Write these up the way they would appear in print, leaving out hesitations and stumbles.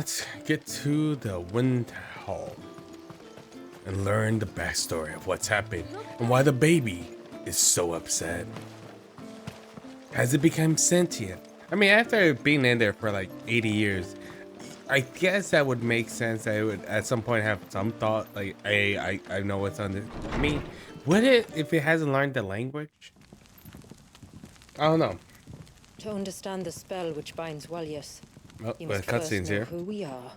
let's get to the Wind Hall and learn the backstory of what's happened and why the baby is so upset. Has it become sentient? I mean, after being in there for like 80 years, I guess that would make sense. I would at some point have some thought like, hey, I know what's on this. I mean, would it if it hasn't learned the language? I don't know. To understand the spell which binds Walyas, Oh, you the must first cutscenes know here. who we are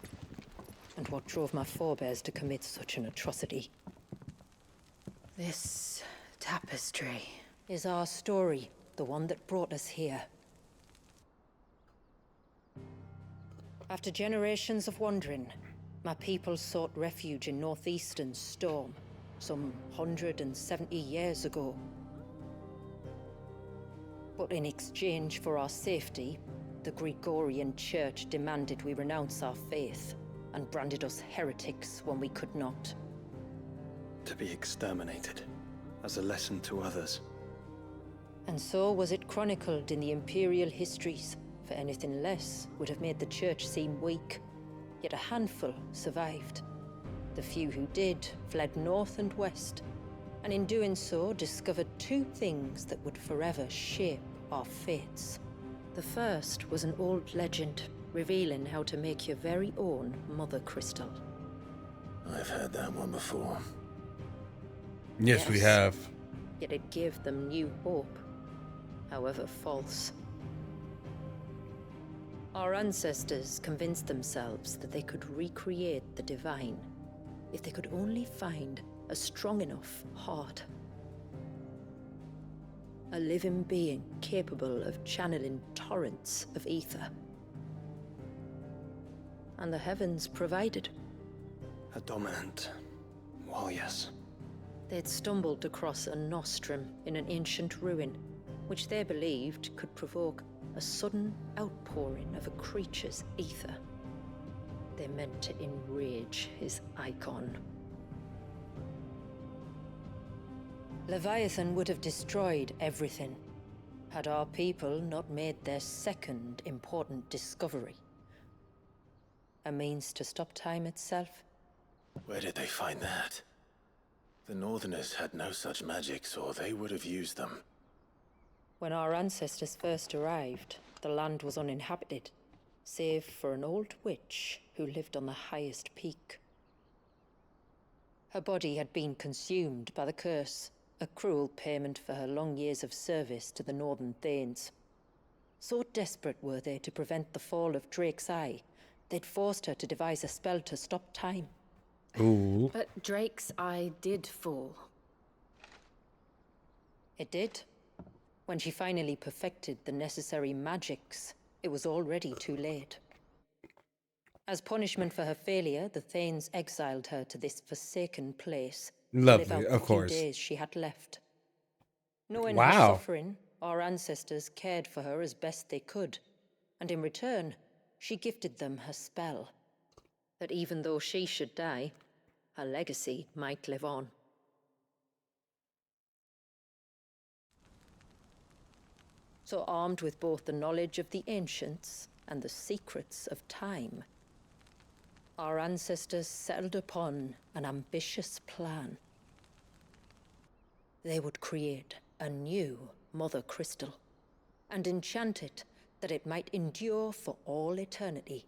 and what drove my forebears to commit such an atrocity. This tapestry is our story, the one that brought us here. After generations of wandering, my people sought refuge in northeastern Storm, some 170 years ago. But in exchange for our safety, the Gregorian Church demanded we renounce our faith and branded us heretics when we could not. To be exterminated, as a lesson to others. And so was it chronicled in the imperial histories, for anything less would have made the Church seem weak. Yet a handful survived. The few who did fled north and west, and in doing so discovered two things that would forever shape our fates. The first was an old legend, revealing how to make your very own Mother Crystal. I've heard that one before. Yes, we have. Yet it gave them new hope, however false. Our ancestors convinced themselves that they could recreate the divine if they could only find a strong enough heart. A living being capable of channeling torrents of ether. And the heavens provided. A dominant Walyas. They'd stumbled across a nostrum in an ancient ruin, which they believed could provoke a sudden outpouring of a creature's ether. They meant to enrage his icon. Leviathan would have destroyed everything, had our people not made their second important discovery. A means to stop time itself. Where did they find that? The Northerners had no such magics, or they would have used them. When our ancestors first arrived, the land was uninhabited, save for an old witch who lived on the highest peak. Her body had been consumed by the curse, a cruel payment for her long years of service to the Northern Thanes. So desperate were they to prevent the fall of Drake's Eye, they'd forced her to devise a spell to stop time. Ooh. But Drake's Eye did fall. It did. When she finally perfected the necessary magics, it was already too late. As punishment for her failure, the Thanes exiled her to this forsaken place. Lovely, to live out of the course. few days she had left. Knowing her Wow. suffering, our ancestors cared for her as best they could, and in return, she gifted them her spell. That even though she should die, her legacy might live on. So armed with both the knowledge of the ancients and the secrets of time, our ancestors settled upon an ambitious plan. They would create a new Mother Crystal and enchant it that it might endure for all eternity.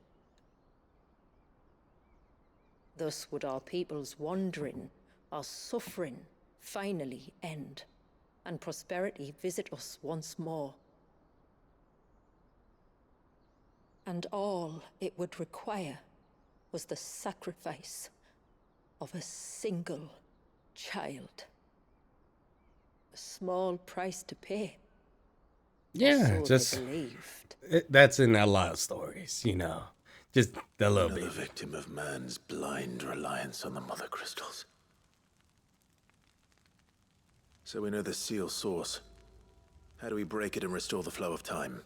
Thus would our people's wandering, our suffering, finally end, and prosperity visit us once more. And all it would require was the sacrifice of a single child. A small price to pay. Yeah, So they just believed. that's in a lot of stories, you know. Just the little Another bit. victim of man's blind reliance on the Mother Crystals. So we know the seal source. How do we break it and restore the flow of time?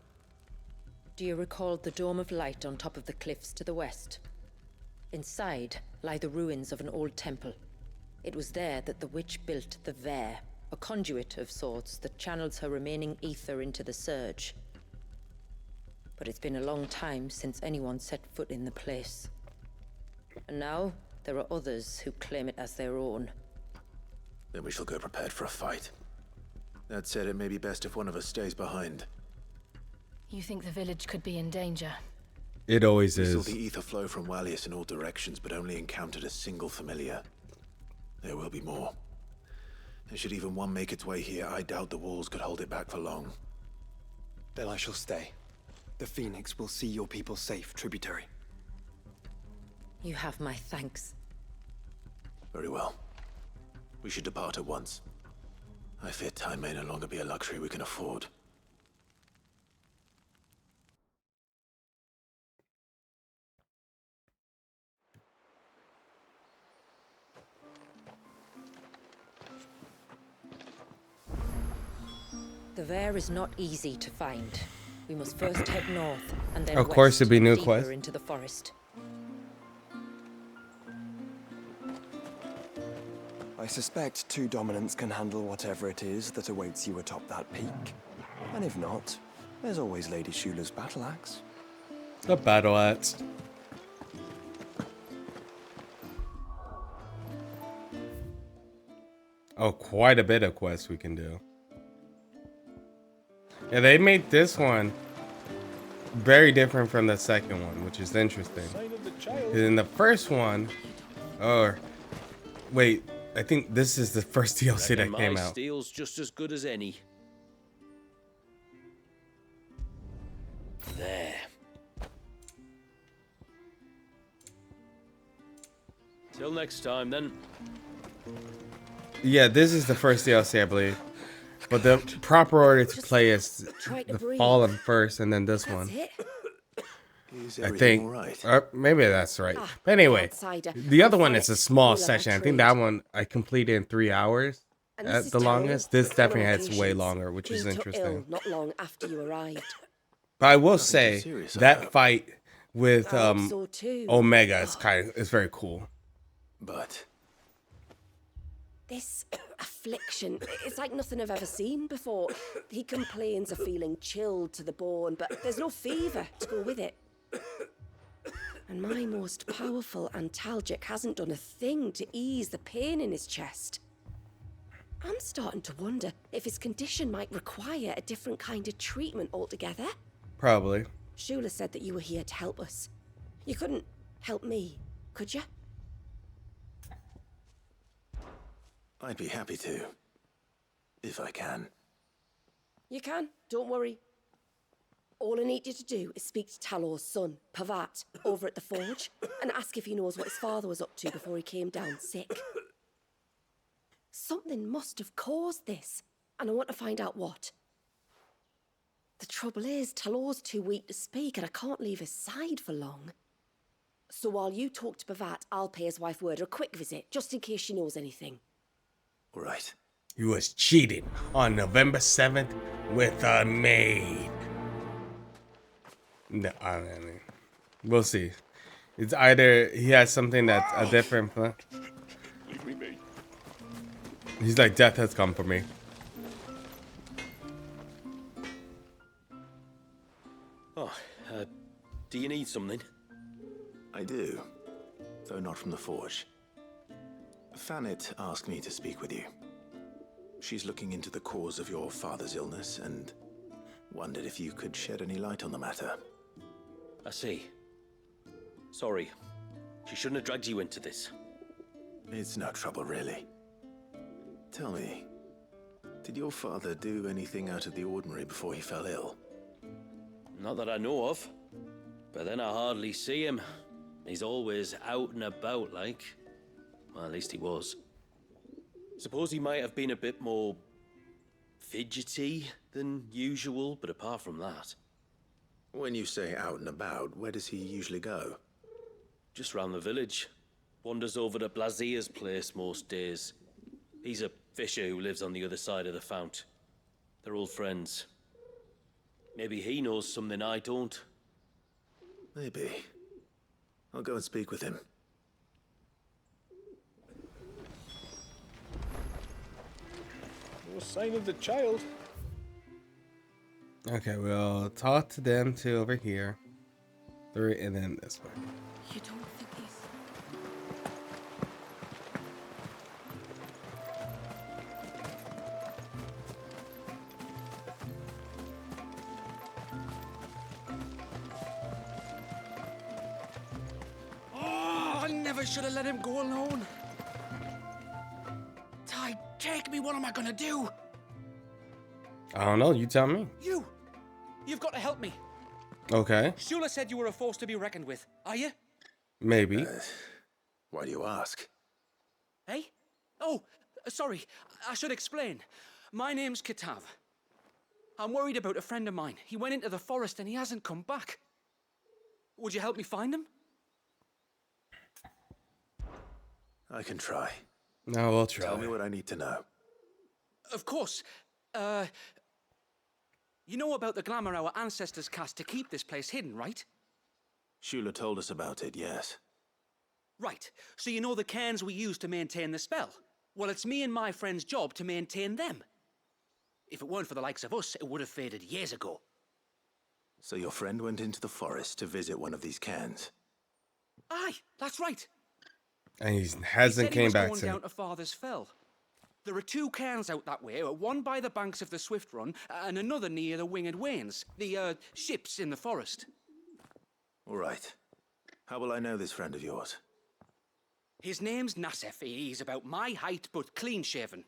Do you recall the dome of light on top of the cliffs to the west? Inside lie the ruins of an old temple. It was there that the witch built the Vare, a conduit of sorts that channels her remaining ether into the surge. but it's been a long time since anyone set foot in the place. And now, there are others who claim it as their own. Then we shall go prepared for a fight. That said, it may be best if one of us stays behind. You think the village could be in danger? It always We saw is. the ether flow from Wallius in all directions, but only encountered a single familiar. There will be more. And should even one make its way here, I doubt the walls could hold it back for long. Then I shall stay. The Phoenix will see your people safe, tributary. You have my thanks. Very well. We should depart at once. I fear time may no longer be a luxury we can afford. The Vare is not easy to find. We must first head north, and then Of course, west, it'd be new deeper quest. into the forest. I suspect two dominants can handle whatever it is that awaits you atop that peak. And if not, there's always Lady Shula's battle axe. The battle axe. Oh, quite a bit of quests we can do. Yeah, they made this one very different from the second one, which is interesting. 'Cause in the first one, or wait, I think this is the first DLC that came my out. steel's just as good as any. There. Till next time, then. Yeah, this is the first DLC, I believe. But the proper order to play is Try to the breathe. Fallen first, and then this one. That's it. Is I everything think, all right? or maybe that's right. Ah, But anyway, outsider. the other We'll one fight. is a small We'll have session. I trade. think that one I completed in 3 hours And this at is the terrible. longest. This definitely has way Complications. longer, which is Queen took ill interesting. not long after you arrived. But I will too say serious, I that hope. fight with I hope so too. Omega is very cool. But This affliction, it's like nothing I've ever seen before. He complains of feeling chilled to the bone, but there's no fever to go with it. And my most powerful antalgic hasn't done a thing to ease the pain in his chest. I'm starting to wonder if his condition might require a different kind of treatment altogether. Probably. Shula said that you were here to help us. You couldn't help me, could you? I'd be happy to. If I can. You can, don't worry. All I need you to do is speak to Talor's son, Pavat, over at the forge, and ask if he knows what his father was up to before he came down sick. Something must have caused this, and I want to find out what. The trouble is, Talor's too weak to speak, and I can't leave his side for long. So while you talk to Pavat, I'll pay his wife word a quick visit, just in case she knows anything. All right. He was cheated on November 7th with a maid. No, I mean, we'll see. It's either he has something that's a different plan. He's like, death has come for me. Oh, do you need something? I do. Though not from the forge. Fanit asked me to speak with you. She's looking into the cause of your father's illness and wondered if you could shed any light on the matter. I see. Sorry. She shouldn't have dragged you into this. It's no trouble, really. Tell me, did your father do anything out of the ordinary before he fell ill? Not that I know of. But then I hardly see him. He's always out and about, like. Well, at least he was. Suppose he might have been a bit more fidgety than usual, but apart from that, When you say out and about, where does he usually go? just round the village. Wanders over to Blazier's place most days. He's a fisher who lives on the other side of the fount. They're old friends. Maybe he knows something I don't. Maybe. I'll go and speak with him. No sign of the child. Okay, we'll talk to them two over here. Three, and then this way. You don't think he's... Oh, I never should have let him go alone. Ty, take me. What am I gonna do? I don't know. You tell me. You've got to help me. Okay, Shula said you were a force to be reckoned with. Are you? maybe. Why do you ask? Hey? Oh, sorry. I should explain. My name's Kitav. I'm worried about a friend of mine. He went into the forest and he hasn't come back. Would you help me find him? I can try. No, we'll try. Tell me what I need to know. Of course. You know about the glamour our ancestors cast to keep this place hidden, right? Shula told us about it, yes. Right. So you know the cairns we use to maintain the spell? Well, it's me and my friend's job to maintain them. If it weren't for the likes of us, it would have faded years ago. So your friend went into the forest to visit one of these cairns. Aye, that's right. And he He hasn't said he came was back going to. down to Father's Fell. There are two cairns out that way, one by the banks of the Swift Run, and another near the Winged Wains, the ships in the forest. All right. How will I know this friend of yours? His name's Nassef. He's about my height, but clean-shaven.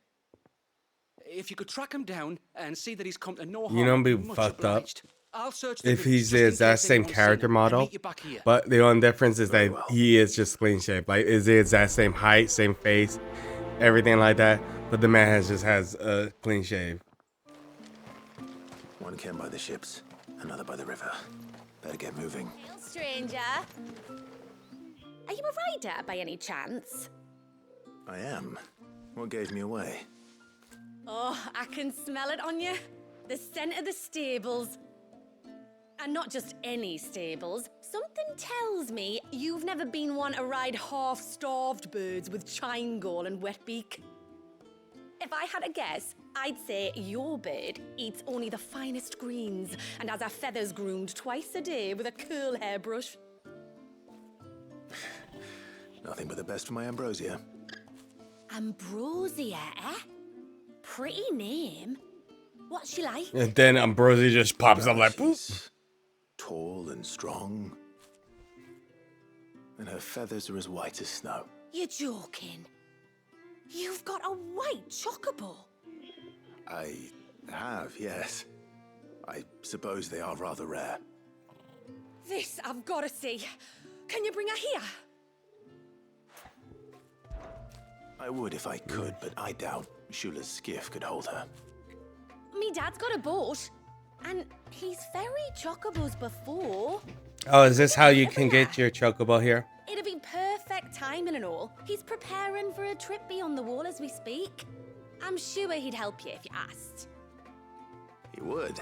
If you could track him down and see that he's come to no harm, You know, I'd be much fucked up obliged. I'll search the if village he's just in the case exact same anyone's seen character him, and model, meet you back here. but the only difference is Very that well. he is just clean shaved. Like, is the exact same height, same face, everything like that. But the man has a clean shave. One cairn by the ships, another by the river. Better get moving. Hail, stranger. Are you a rider by any chance? I am. What gave me away? Oh, I can smell it on you. The scent of the stables. And not just any stables. Something tells me you've never been one to ride half-starved birds with chine gall and wet beak. If I had a guess, I'd say your bird eats only the finest greens and has her feathers groomed twice a day with a curl hairbrush. Nothing but the best for my ambrosia. Ambrosia, eh? Pretty name. What's she like? And then Ambrosia just pops up like, boop. She's tall and strong. And her feathers are as white as snow. You're joking. You've got a white chocobo. I have, yes. I suppose they are rather rare. This I've got to see. Can you bring her here? I would if I could, but I doubt Shula's skiff could hold her. Me dad's got a boat. And he's ferried chocobos before. Oh, is this how you can get your chocobo here? It'd be perfect timing and all. He's preparing for a trip beyond the wall as we speak. I'm sure he'd help you if you asked. He would.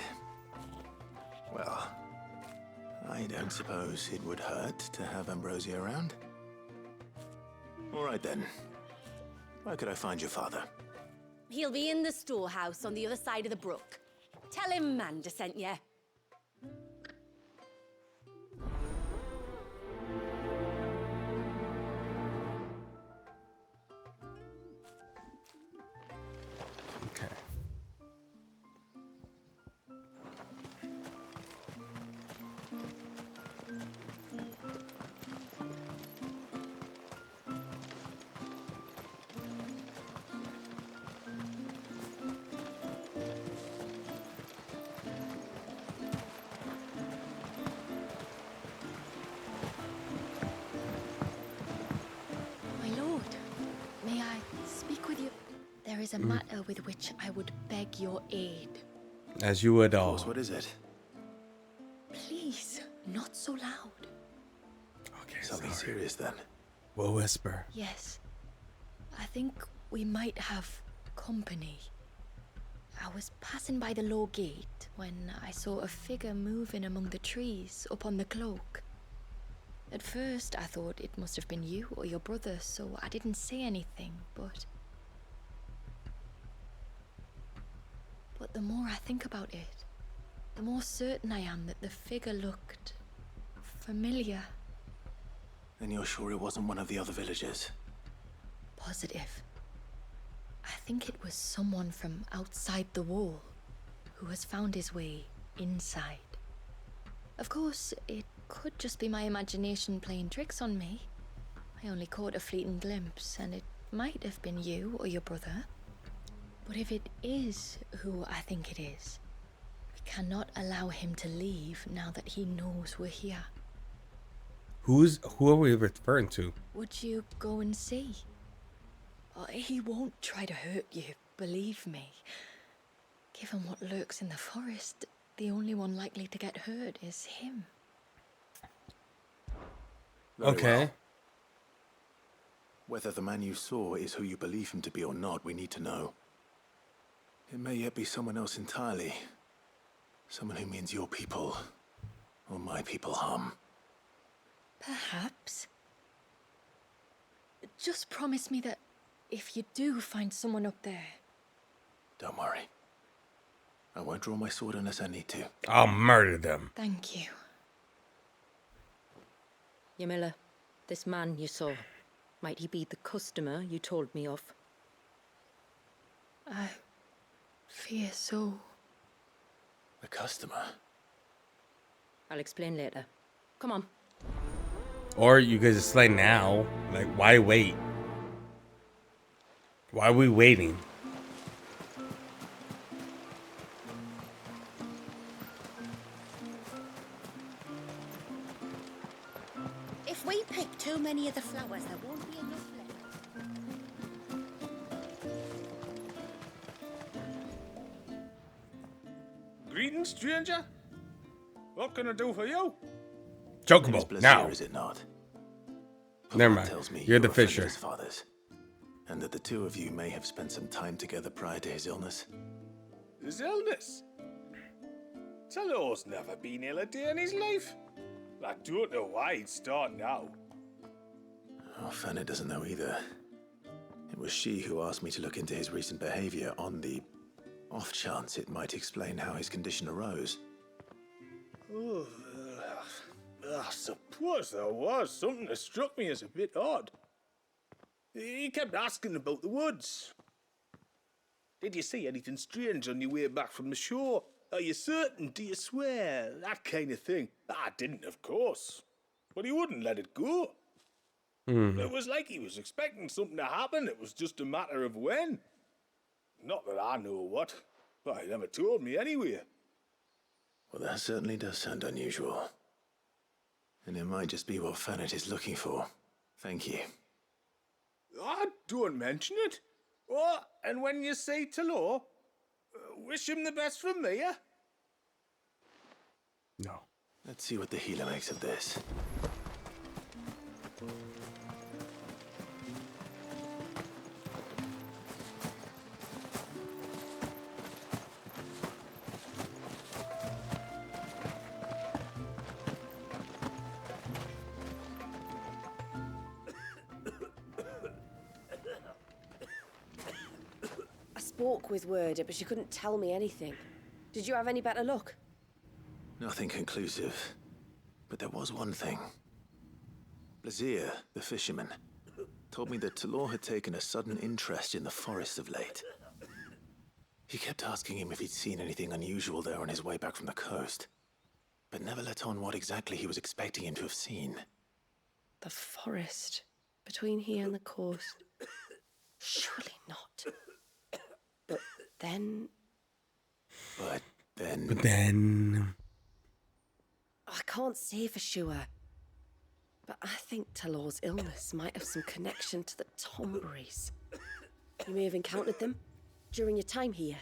Well, I don't suppose it would hurt to have Ambrosia around. All right then. Where could I find your father? He'll be in the storehouse on the other side of the brook. Tell him Manda sent you. Okay. My lord, may I speak with you? There is a matter with which I would beg your aid. As you would Of all. course, what is it? Please, not so loud. Okay, Something sorry. serious then. We'll whisper. Yes, I think we might have company. I was passing by the low gate when I saw a figure moving among the trees up on the cloak. At first, I thought it must have been you or your brother, so I didn't say anything, but the more I think about it, the more certain I am that the figure looked familiar. And you're sure it wasn't one of the other villagers? Positive. I think it was someone from outside the wall who has found his way inside. Of course, it could just be my imagination playing tricks on me. I only caught a fleeting glimpse, and it might have been you or your brother. But if it is who I think it is, we cannot allow him to leave now that he knows we're here. Who are we referring to? Would you go and see? He won't try to hurt you, believe me. Given what lurks in the forest, the only one likely to get hurt is him. Very Okay. well. Whether the man you saw is who you believe him to be or not, we need to know. It may yet be someone else entirely. Someone who means your people, or my people, harm. Perhaps. Just promise me that if you do find someone up there... Don't worry. I won't draw my sword unless I need to. I'll murder them. Thank you. Yamila, this man you saw, might he be the customer you told me of? I fear so. The customer? I'll explain later. Come on. Or you guys just slay now. Like, why wait? Why are we waiting? If we pick too many of the flowers, there won't be enough left. Greetings, stranger. What can I do for you? It's Chocobo, Blazier, now. is it not? Never Papa mind. tells me You're the a friend of fisher. his father's, and that the two of you may have spent some time together prior to his illness. His illness? Talor's never been ill a day in his life. I don't know why he'd start now. Oh, Fanny doesn't know either. It was she who asked me to look into his recent behavior on the off chance it might explain how his condition arose. Oh, I suppose there was something that struck me as a bit odd. He kept asking about the woods. Did you see anything strange on your way back from the shore? Are you certain? Do you swear? That kind of thing. I didn't, of course. But he wouldn't let it go. It was like he was expecting something to happen. It was just a matter of when. Not that I know what. But he never told me anyway. Well, that certainly does sound unusual. And it might just be what Fanet is looking for. Thank you. Don't mention it. Oh, and when you say Talor, wish him the best from me, eh? No. Let's see what the healer makes of this. I spoke with Word, but she couldn't tell me anything. Did you have any better luck? Nothing conclusive. But there was one thing. Blazier, the fisherman, told me that Talor had taken a sudden interest in the forest of late. He kept asking him if he'd seen anything unusual there on his way back from the coast, but never let on what exactly he was expecting him to have seen. The forest between here and the coast. Surely not. But then But then... But then... I can't say for sure. But I think Talor's illness might have some connection to the Tomberries. You may have encountered them during your time here.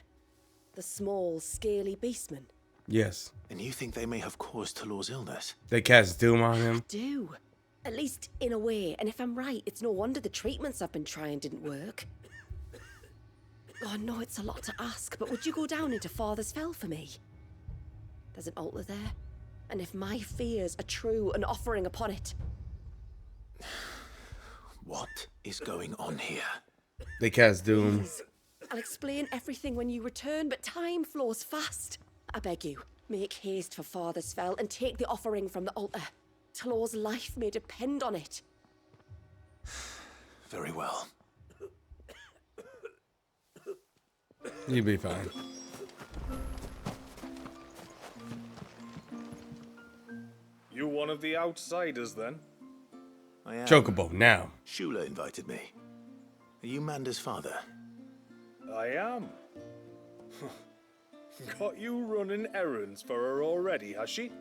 The small, scaly beastmen. Yes. And you think they may have caused Talor's illness? They cast doom on him. Do. At least in a way. And if I'm right, it's no wonder the treatments I've been trying didn't work. Oh, no, it's a lot to ask, but would you go down into Father's Fell for me? There's an altar there, and if my fears are true, an offering upon it. What is going on here? They cast doom. Please, I'll explain everything when you return, but time flows fast. I beg you. Make haste for Father's Fell and take the offering from the altar. Talor's life may depend on it. Very well. You'll be fine. You one of the outsiders, then? I am. Chocobo, now. Shula invited me. Are you Manda's father? I am. Got you running errands for her already, has she?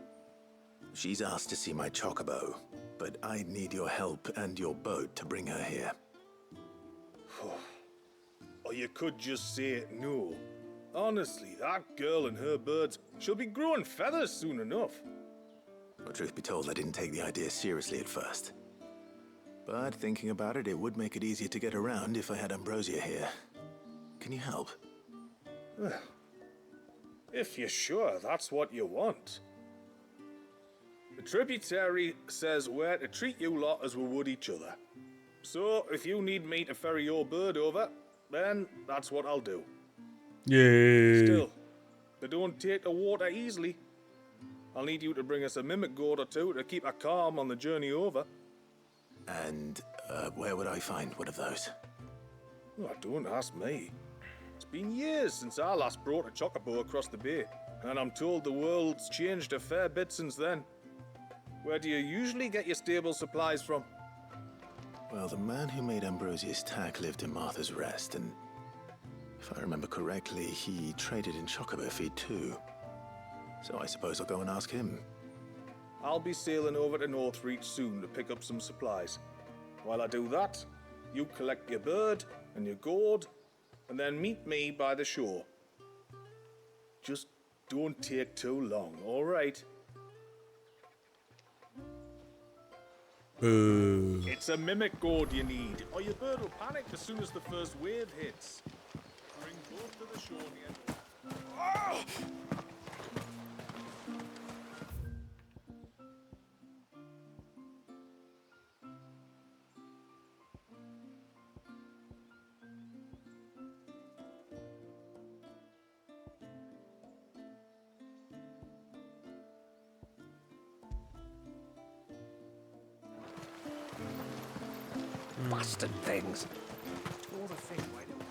She's asked to see my chocobo, but I need your help and your boat to bring her here. Or you could just say no. Honestly, that girl and her birds, she'll be growing feathers soon enough. Well, truth be told, I didn't take the idea seriously at first. But thinking about it, it would make it easier to get around if I had Ambrosia here. Can you help? If you're sure that's what you want. The tributary says we're to treat you lot as we would each other. So, if you need me to ferry your bird over, then that's what I'll do. Yay. Still, they don't take the water easily. I'll need you to bring us a mimic gourd or two to keep her calm on the journey over. And where would I find one of those? Oh, don't ask me. It's been years since I last brought a chocobo across the bay, and I'm told the world's changed a fair bit since then. Where do you usually get your stable supplies from? Well, the man who made Ambrosia's tack lived in Martha's Rest, and if I remember correctly, he traded in chocobo feed too. So I suppose I'll go and ask him. I'll be sailing over to Northreach soon to pick up some supplies. While I do that, you collect your bird and your gourd, and then meet me by the shore. Just don't take too long, all right? Boo. It's a mimic gourd you need, or your bird will panic as soon as the first wave hits. Bring both to the shore near. Oh! Bastard things. All the thing, why don't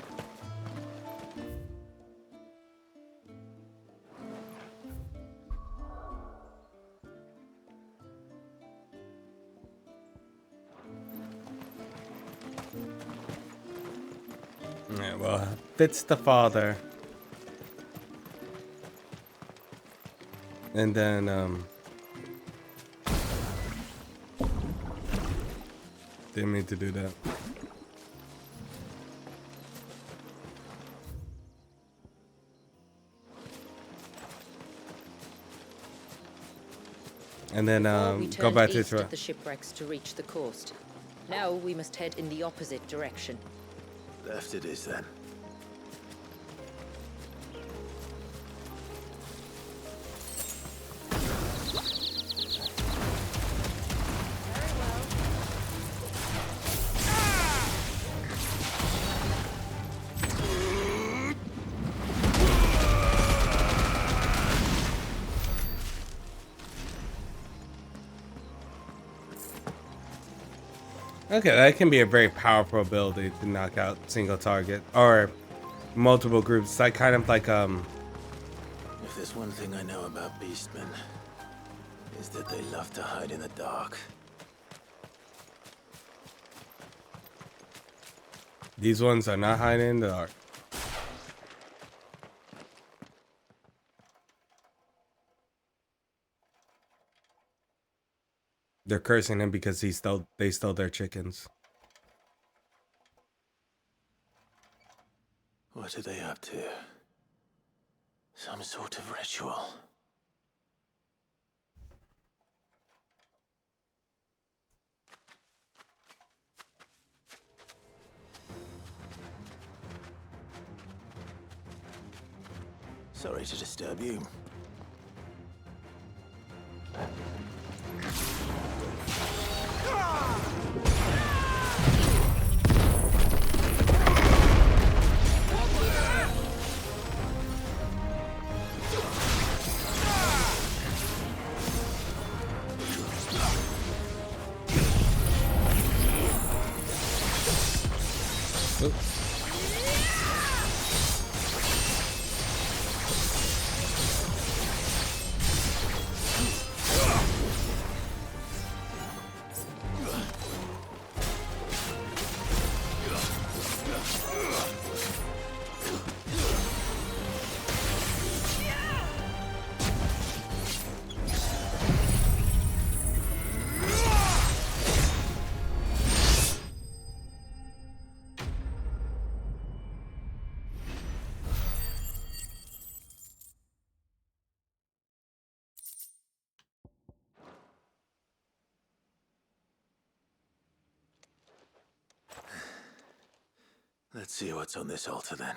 Yeah, well, fits the father. And then, didn't mean to do that. And then, We go turned back to east at the shipwrecks to reach the coast. Now we must head in the opposite direction. Left it is then. Okay, that can be a very powerful ability to knock out single target or multiple groups. It's like kind of like If there's one thing I know about beastmen, is that they love to hide in the dark. these ones are not hiding in the dark. They're cursing him because they stole their chickens. What are they up to? Some sort of ritual. Sorry to disturb you. Let's see what's on this altar then.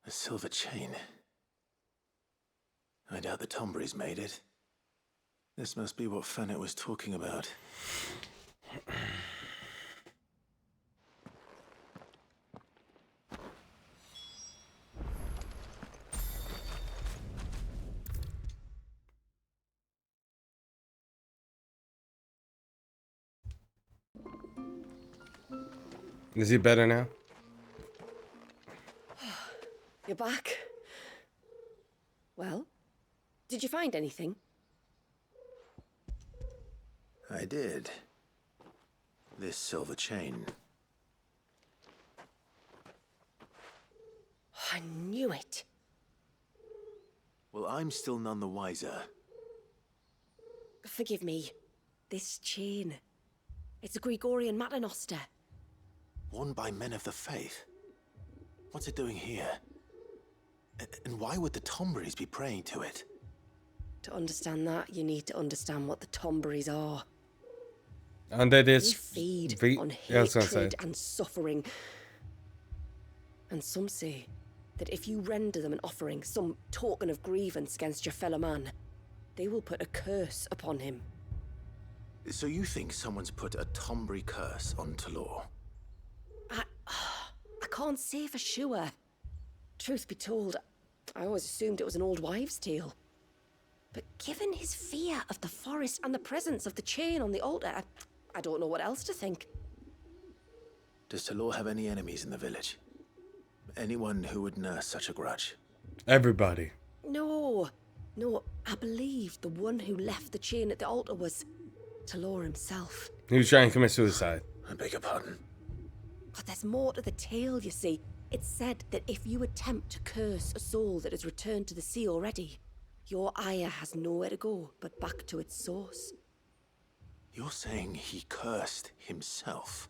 A silver chain. I doubt the Tomberries made it. This must be what Fannet was talking about. Is he better now? You're back. Well, did you find anything? I did. This silver chain. I knew it. Well, I'm still none the wiser. Forgive me. This chain. It's a Gregorian Maternoster. Worn by men of the faith. What's it doing here? And why would the Tomberries be praying to it? To understand that, you need to understand what the Tomberries are. Under They this feed on yeah, I was gonna say. hatred and suffering. And some say that if you render them an offering, some token of grievance against your fellow man, they will put a curse upon him. So you think someone's put a Tomberry curse on Talor? I can't say for sure. Truth be told, I always assumed it was an old wives' tale. But given his fear of the forest and the presence of the chain on the altar, I don't know what else to think. Does Talor have any enemies in the village? Anyone who would nurse such a grudge? Everybody. No, I believe the one who left the chain at the altar was Talor himself. He was trying to commit suicide. I beg your pardon. But there's more to the tale, you see. It's said that if you attempt to curse a soul that has returned to the sea already, your ire has nowhere to go but back to its source. You're saying he cursed himself?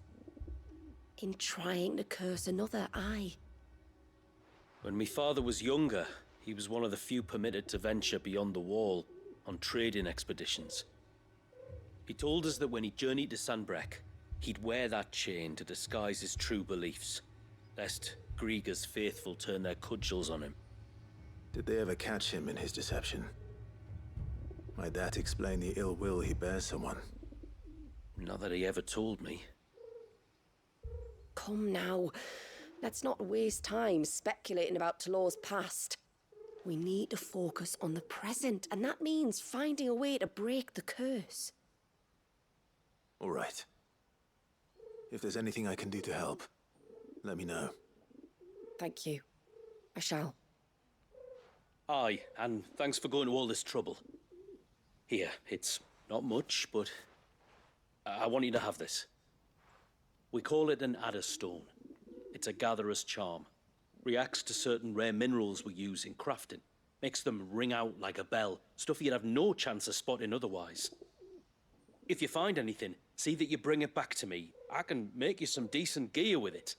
In trying to curse another, aye. When my father was younger, he was one of the few permitted to venture beyond the wall on trading expeditions. He told us that when he journeyed to Sanbreque, he'd wear that chain to disguise his true beliefs, lest Grieger's faithful turn their cudgels on him. Did they ever catch him in his deception? Might that explain the ill will he bears someone? Not that he ever told me. Come now. Let's not waste time speculating about Talor's past. We need to focus on the present, and that means finding a way to break the curse. All right. If there's anything I can do to help, let me know. Thank you. I shall. Aye, and thanks for going to all this trouble. Here, it's not much, but I want you to have this. We call it an adder stone. It's a gatherer's charm. Reacts to certain rare minerals we use in crafting. Makes them ring out like a bell. Stuff you'd have no chance of spotting otherwise. If you find anything, see that you bring it back to me. I can make you some decent gear with it.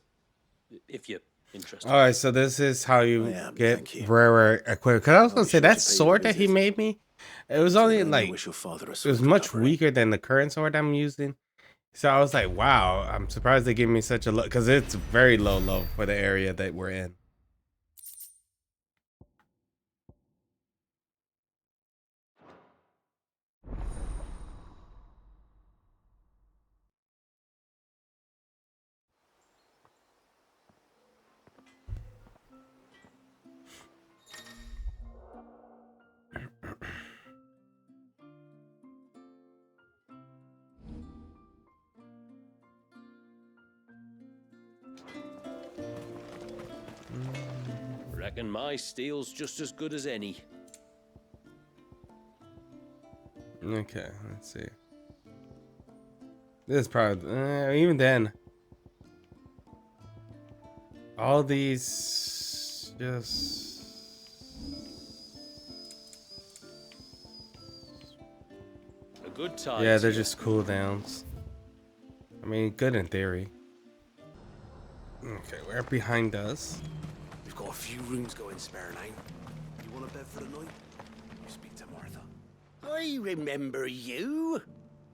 If you're interested. All right, so this is how you get rarer equipment. Because I was going to say, that sword that he made me, it was only like, it was much weaker than the current sword I'm using. So I was like, wow, I'm surprised they gave me such a low, because it's very low for the area that we're in. reckon my steel's just as good as any. Okay, let's see. This is probably even then. All these just A good time. yeah, they're just cooldowns. I mean, good in theory. Okay, we're behind us. We've got a few rooms going spare now. You want a bed for the night? You speak to Martha. I remember you.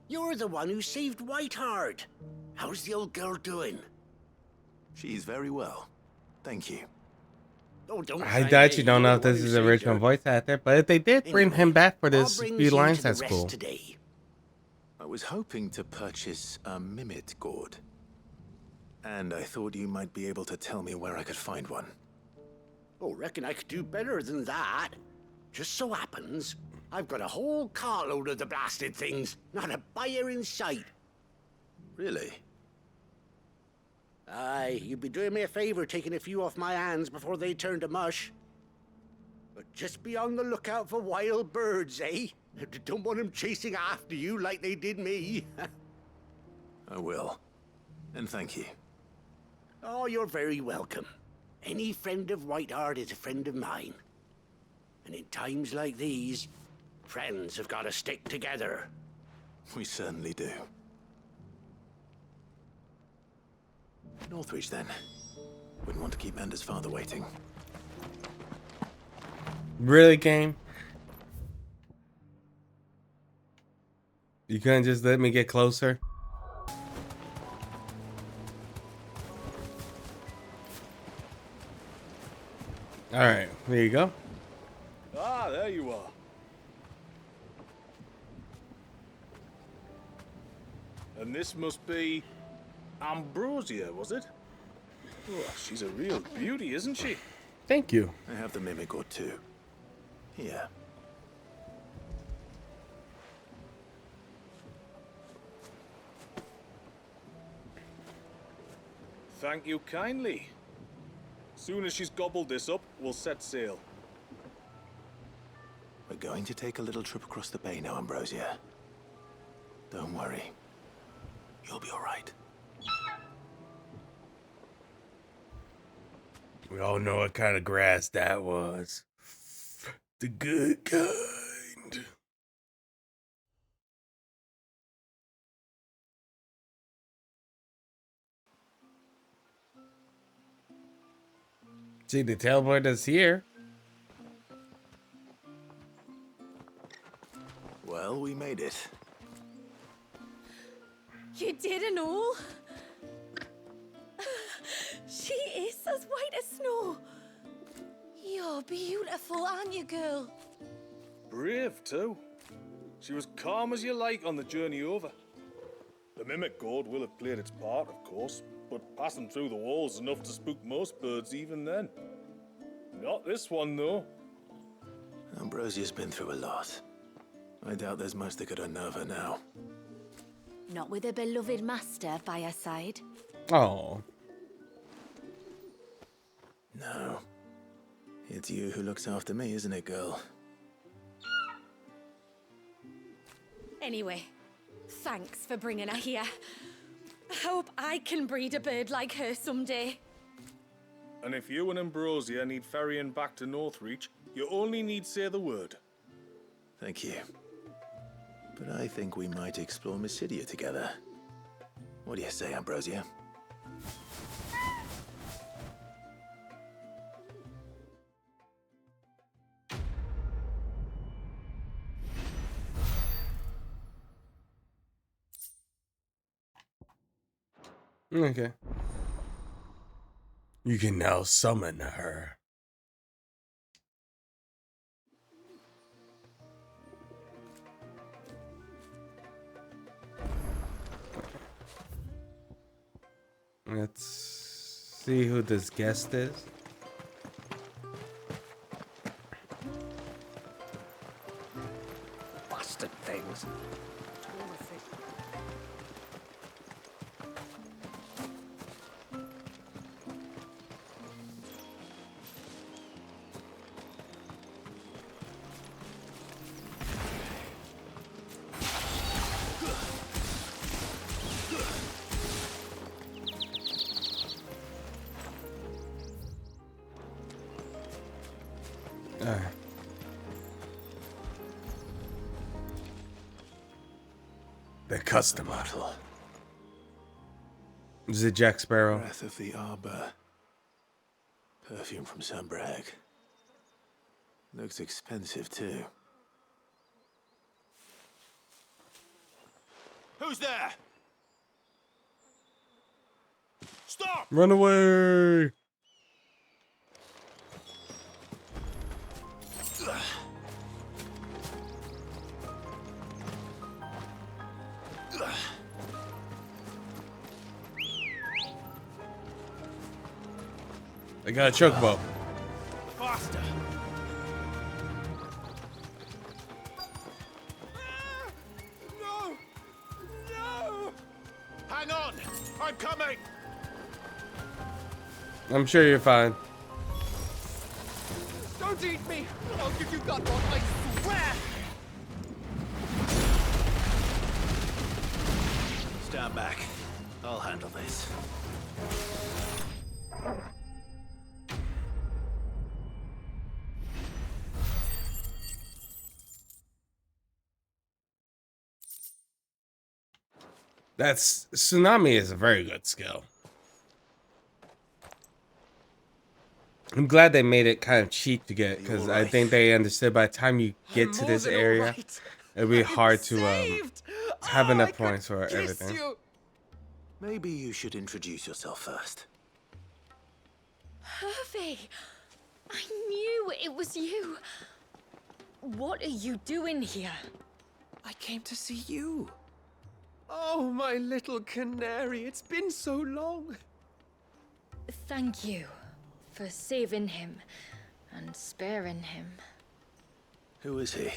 You're the one who saved Whiteheart. How's the old girl doing? She's very well. Thank you. Oh, don't I thank actually me. don't You're know if the one this who is saved the original her. voice actor, but if they did bring him back for I'll this bring few you lines, to the that's rest cool. Today. I was hoping to purchase a mimit gourd. And I thought you might be able to tell me where I could find one. Oh, reckon I could do better than that. Just so happens, I've got a whole carload of the blasted things. Not a buyer in sight. Really? Aye, you'd be doing me a favor taking a few off my hands before they turn to mush. But just be on the lookout for wild birds, eh? Don't want them chasing after you like they did me. I will. And thank you. Oh, you're very welcome. Any friend of Whiteheart is a friend of mine. And in times like these, friends have got to stick together. We certainly do. Northreach, then. Wouldn't want to keep Anders' father waiting. Really, game? You couldn't just let me get closer? Alright, there you go. Ah, there you are. And this must be Ambrosia, was it? Oh, she's a real beauty, isn't she? Thank you. I have the mimic or two. Here. Thank you kindly. Soon as she's gobbled this up, we'll set sail. We're going to take a little trip across the bay now, Ambrosia. Don't worry. You'll be all right. We all know what kind of grass that was. The good kind. See, the teleporter's here. Well, we made it. You didn't know? She is as white as snow. You're beautiful, aren't you, girl? Brave, too. She was calm as you like on the journey over. The mimic gourd will have played its part, of course, but passing through the walls is enough to spook most birds even then. Not this one, though. Ambrosia's been through a lot. I doubt there's much that could unnerve her now. Not with a beloved master by her side. Oh. No. It's you who looks after me, isn't it, girl? Anyway, thanks for bringing her here. I hope I can breed a bird like her someday. And if you and Ambrosia need ferrying back to Northreach, you only need say the word. Thank you. But I think we might explore Mysidia together. What do you say, Ambrosia? Okay. You can now summon her. Let's see who this guest is. Bastard things. The customer. Bottle. Is it Jack Sparrow? Breath of the Arbor. Perfume from Sunbrag. Looks expensive too. Who's there? Stop! Run away! I got a chocobo. Faster! No! No! Hang on! I'm coming! I'm sure you're fine. Don't eat me! I'll give you that one, I swear! Stand back. I'll handle this. That's Tsunami is a very good skill. I'm glad they made it kind of cheap to get, because I think they understood by the time you get to this area, it'd be hard to have enough points for everything. Maybe you should introduce yourself first. Hervey! I knew it was you. What are you doing here? I came to see you. Oh, my little canary, it's been so long. Thank you for saving him and sparing him. Who is he?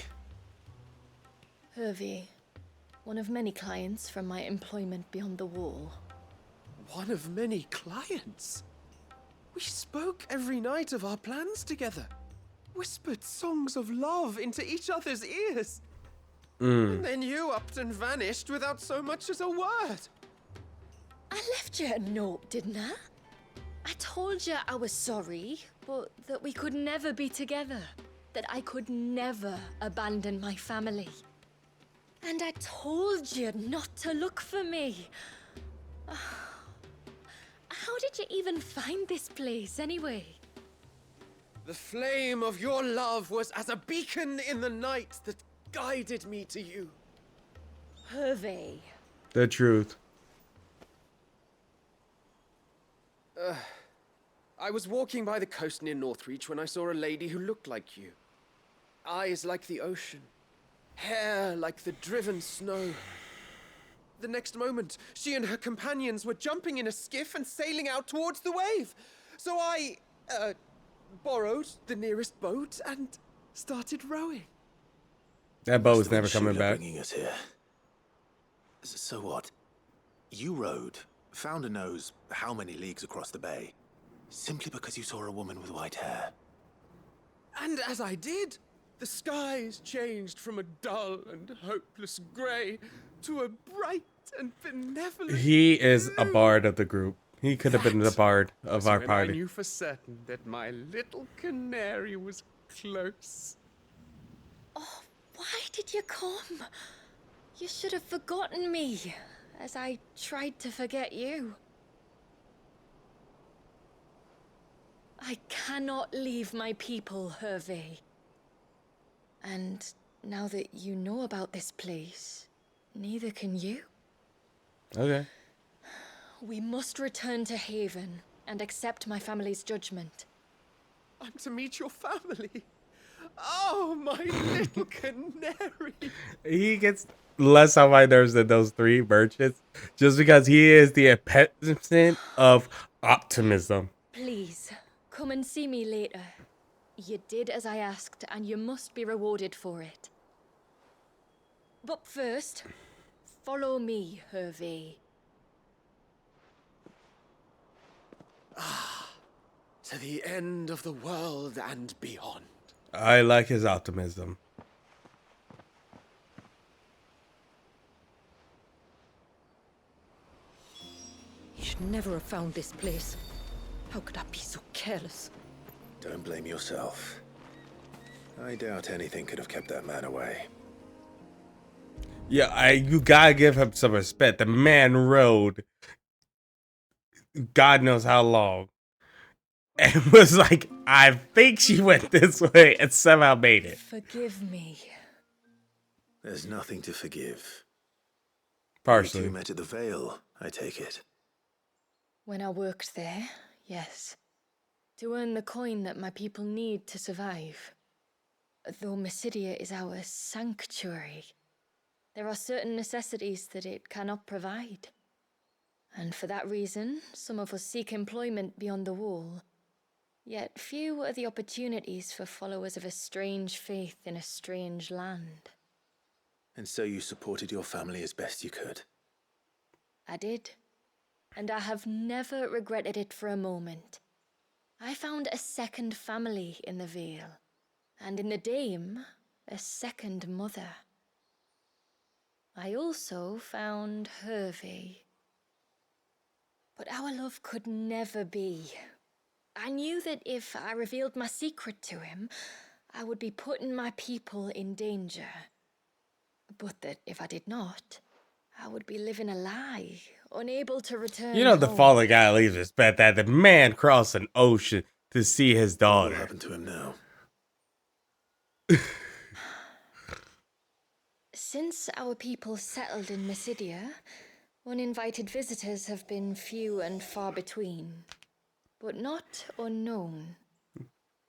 Hervey, one of many clients from my employment beyond the wall. One of many clients? We spoke every night of our plans together. Whispered songs of love into each other's ears. And then you upped and vanished without so much as a word. I left you a note, didn't I? I told you I was sorry, but that we could never be together. That I could never abandon my family. And I told you not to look for me. How did you even find this place, anyway? The flame of your love was as a beacon in the night that guided me to you. Hervey. The truth. I was walking by the coast near Northreach when I saw a lady who looked like you. Eyes like the ocean. Hair like the driven snow. The next moment, she and her companions were jumping in a skiff and sailing out towards the wave. So I, borrowed the nearest boat and started rowing. That boat was never coming back. Bringing us here. So what? You rowed, found a nose how many leagues across the bay, simply because you saw a woman with white hair. And as I did, the skies changed from a dull and hopeless grey to a bright and benevolent He is a blue. bard of the group. He could have been the bard of our When I party. knew for certain that my little canary was close. Oh, why did you come? You should have forgotten me, as I tried to forget you. I cannot leave my people, Hervey. And now that you know about this place, neither can you. Okay. We must return to Haven and accept my family's judgment. I'm to meet your family. Oh, my little canary. He gets less on my nerves than those three merchants, just because he is the epitome of optimism. Please, come and see me later. You did as I asked, and you must be rewarded for it. But first, follow me, Hervey. To the end of the world and beyond. I like his optimism. He should never have found this place. How could I be so careless? Don't blame yourself. I doubt anything could have kept that man away. Yeah, you gotta give him some respect. The man rode God knows how long. And was like, I think she went this way and somehow made it. Forgive me. There's nothing to forgive. Partially. You two met at the Vale, I take it. When I worked there, yes. To earn the coin that my people need to survive. Though Mysidia is our sanctuary, there are certain necessities that it cannot provide. And for that reason, some of us seek employment beyond the wall. Yet few are the opportunities for followers of a strange faith in a strange land. And so you supported your family as best you could? I did. And I have never regretted it for a moment. I found a second family in the Vale. And in the Dame, a second mother. I also found Hervey. But our love could never be. I knew that if I revealed my secret to him, I would be putting my people in danger. But that if I did not, I would be living a lie, unable to return You know, the home. father gotta leave respect that the man crossed an ocean to see his daughter. What will happen to him now? Since our people settled in Mysidia, uninvited visitors have been few and far between, but not unknown.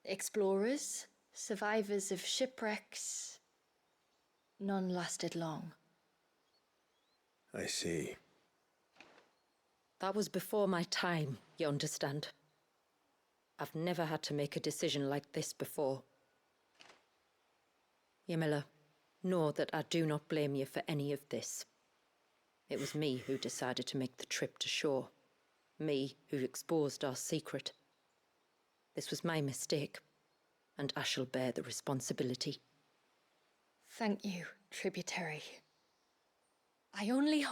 Explorers, survivors of shipwrecks, none lasted long. I see. That was before my time, you understand? I've never had to make a decision like this before. Yamila, know that I do not blame you for any of this. It was me who decided to make the trip to shore. Me who exposed our secret. This was my mistake, and I shall bear the responsibility. Thank you, tributary. I only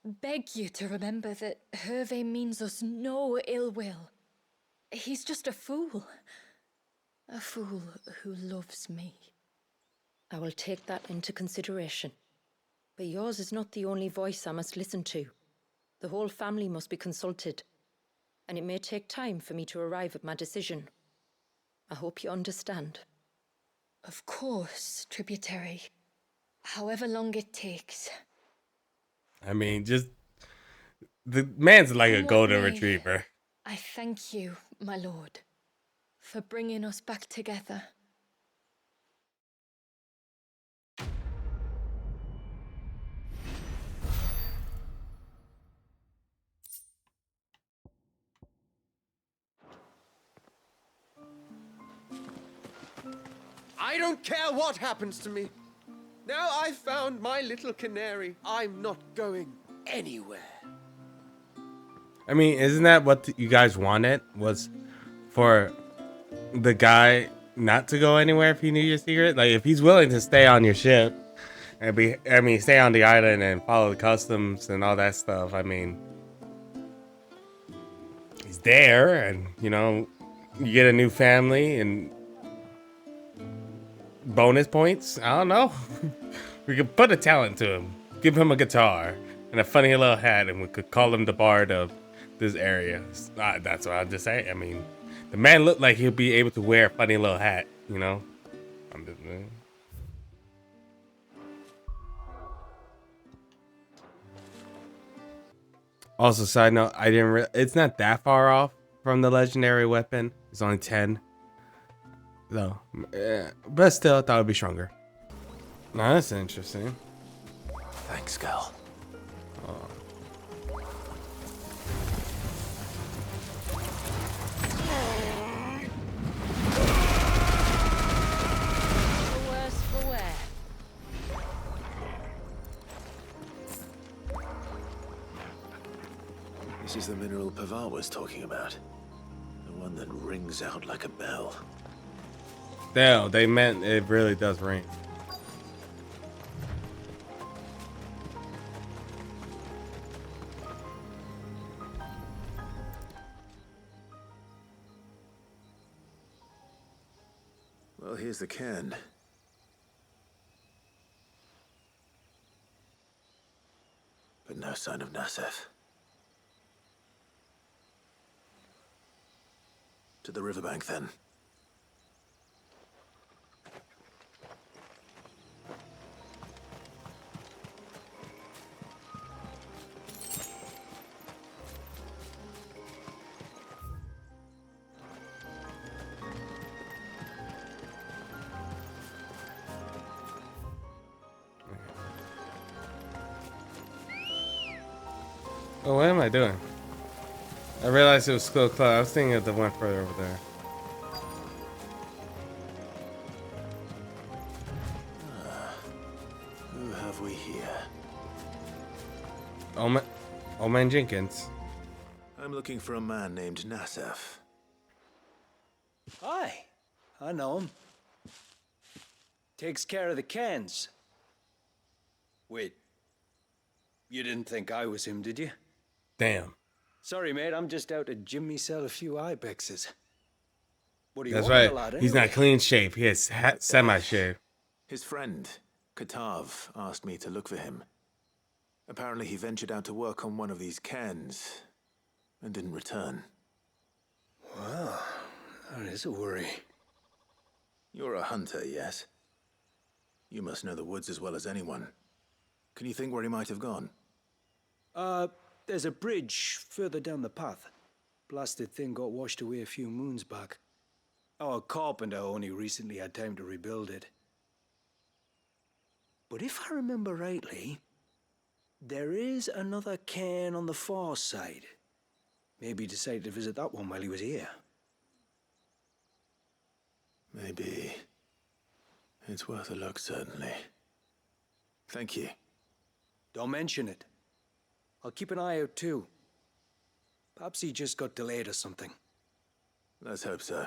beg you to remember that Hervé means us no ill will. He's just a fool. A fool who loves me. I will take that into consideration. But yours is not the only voice I must listen to. The whole family must be consulted, and it may take time for me to arrive at my decision. I hope you understand. Of course, tributary. However long it takes. I mean, just the man's like a golden retriever. I thank you, my lord, for bringing us back together. I don't care what happens to me. Now I've found my little canary. I'm not going anywhere. I mean, isn't that what you guys wanted? Was for the guy not to go anywhere if he knew your secret? Like, if he's willing to stay on your ship and stay on the island and follow the customs and all that stuff, I mean, he's there and, you know, you get a new family and bonus points. I don't know. We could put a talent to him, give him a guitar and a funny little hat, and we could call him the bard of this area. That's what I'll just say. I mean, the man looked like he'll be able to wear a funny little hat, you know? Also, side note, it's not that far off from the legendary weapon. It's only 10. So, but still, I thought it'd be stronger. Nah, that's interesting. Thanks, girl. For worse, for wear. This is the mineral Pavar was talking about. The one that rings out like a bell. No, they meant it really does ring. Well, here's the can. but no sign of Nasef. To the riverbank, then. Oh, what am I doing? I realized it was still close. I was thinking of the one further over there. Who have we here? Old Man Jenkins. I'm looking for a man named Nasef. Hi, I know him. Takes care of the cans. Wait, you didn't think I was him, did you? Damn. Sorry, mate, I'm just out to jim myself a few ibexes. What do you That's want, right. lad, He's anyway? not clean shaved. He is semi-shaved. His friend, Katav, asked me to look for him. Apparently he ventured out to work on one of these cairns and didn't return. Well, that is a worry. You're a hunter, yes? You must know the woods as well as anyone. Can you think where he might have gone? There's a bridge further down the path. Blasted thing got washed away a few moons back. Our carpenter only recently had time to rebuild it. But if I remember rightly, there is another cairn on the far side. Maybe he decided to visit that one while he was here. Maybe. It's worth a look, certainly. Thank you. Don't mention it. I'll keep an eye out too. Perhaps he just got delayed or something. Let's hope so.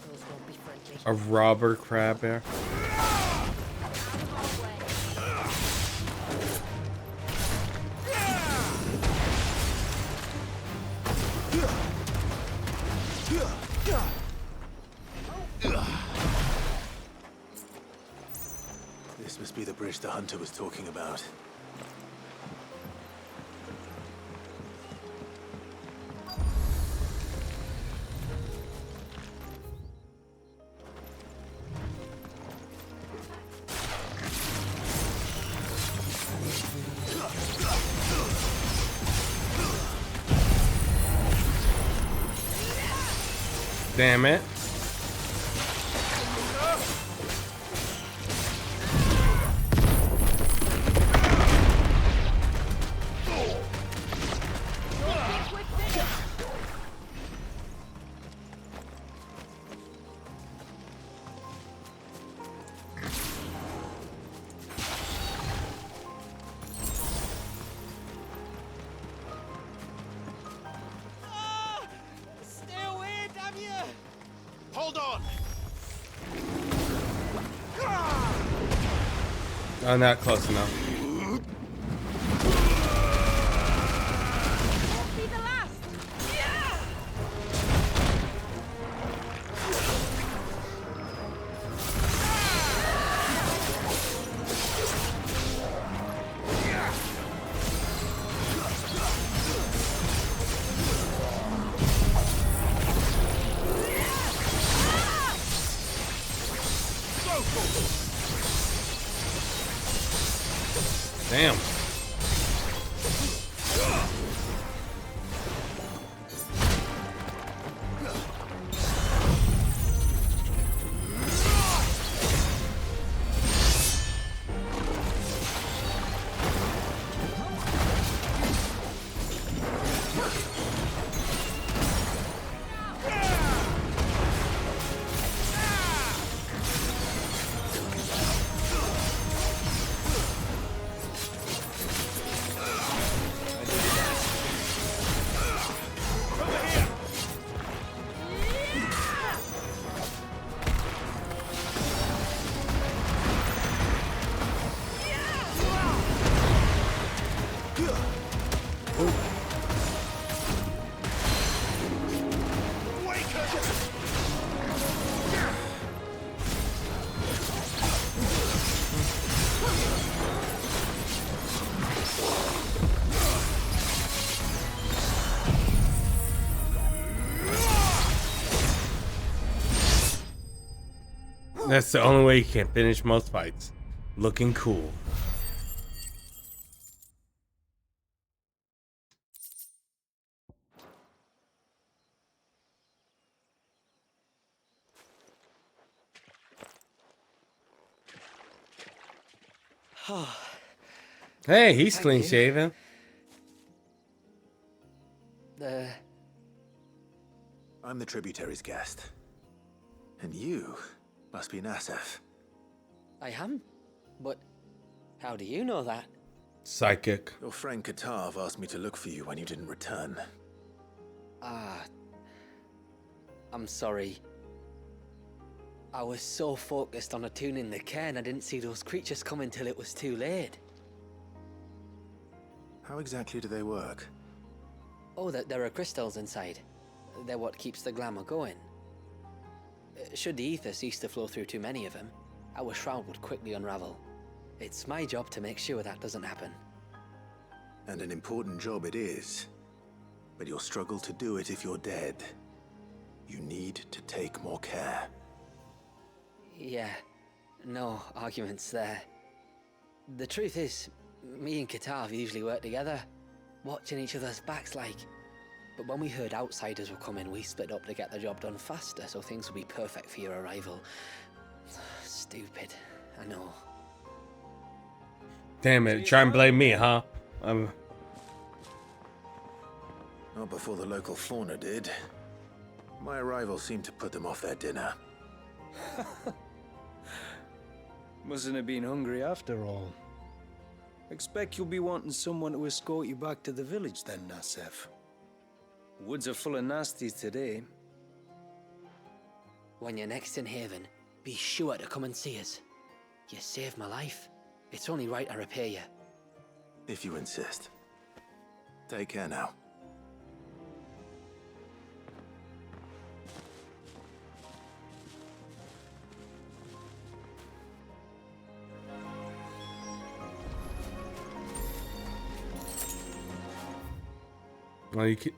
Those won't be friendly. A robber crab bear. This must be the bridge the hunter was talking about. Damn it. Stay away, damn you! Hold on! Oh, not close enough. Won't be the last. Yeah! Damn. That's the only way you can finish most fights. Looking cool. Hey, he's Thank clean you. shaven. I'm the tributary's guest. And you must be Nassef. I am? But how do you know that? Psychic. Your friend Katav asked me to look for you when you didn't return. I'm sorry. I was so focused on attuning the cairn, I didn't see those creatures come until it was too late. How exactly do they work? Oh, there are crystals inside. They're what keeps the glamour going. Should the ether cease to flow through too many of them, our shroud would quickly unravel. It's my job to make sure that doesn't happen. And an important job it is. But you'll struggle to do it if you're dead. You need to take more care. Yeah, no arguments there. The truth is, me and Katav usually work together, watching each other's backs like. But when we heard outsiders were coming, we split up to get the job done faster, so things would be perfect for your arrival. Stupid, I know. Damn it, try and blame me, huh? Not before the local fauna did. My arrival seemed to put them off their dinner. Mustn't have been hungry after all. Expect you'll be wanting someone to escort you back to the village then, Nassef. Woods are full of nasties today. When you're next in Haven, be sure to come and see us. You saved my life. It's only right I repay you. If you insist. Take care now. Well, you can...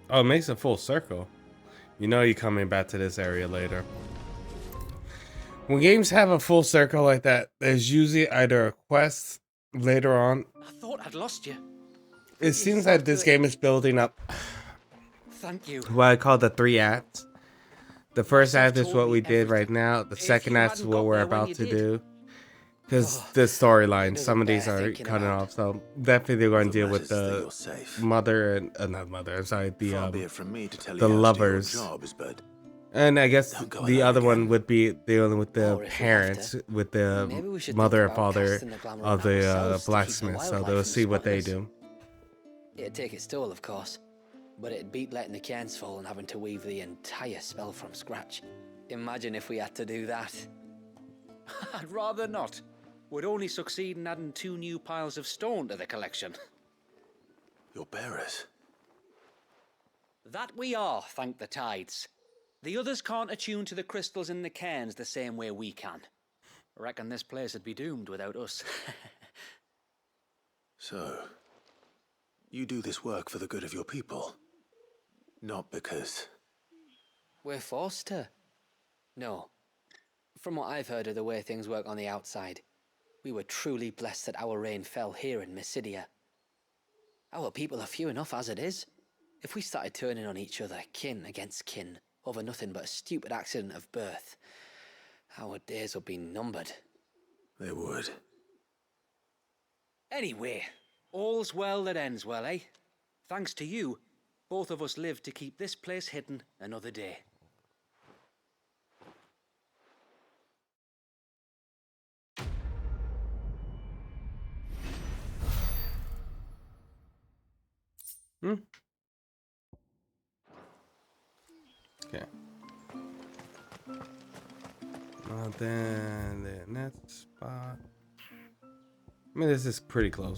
Oh, it makes a full circle. You know you're coming back to this area later. When games have a full circle like that, there's usually either a quest later on. I thought I'd lost you. It seems like this game is building up Thank you. what I call the 3 acts. The first act is what we did right now. The second act is what we're about to do. Because the storyline, some of these are cutting off, so definitely they're going to deal with the mother and not mother. I'm sorry, the lovers. And I guess the other one would be dealing with the parents, with the mother and father of the blacksmith. So they'll see what they do. It'd take its toll, of course, but it'd beat letting the cairns fall and having to weave the entire spell from scratch. Imagine if we had to do that. I'd rather not. Would only succeed in adding 2 new piles of stone to the collection. Your bearers? That we are, thank the tides. The others can't attune to the crystals in the cairns the same way we can. I reckon this place would be doomed without us. So, you do this work for the good of your people? Not because... We're forced to. No. From what I've heard of the way things work on the outside, we were truly blessed that our rain fell here in Mysidia. Our people are few enough as it is. If we started turning on each other, kin against kin, over nothing but a stupid accident of birth, our days would be numbered. They would. Anyway, all's well that ends well, eh? Thanks to you, both of us lived to keep this place hidden another day. Okay. Then the next spot. I mean, this is pretty close.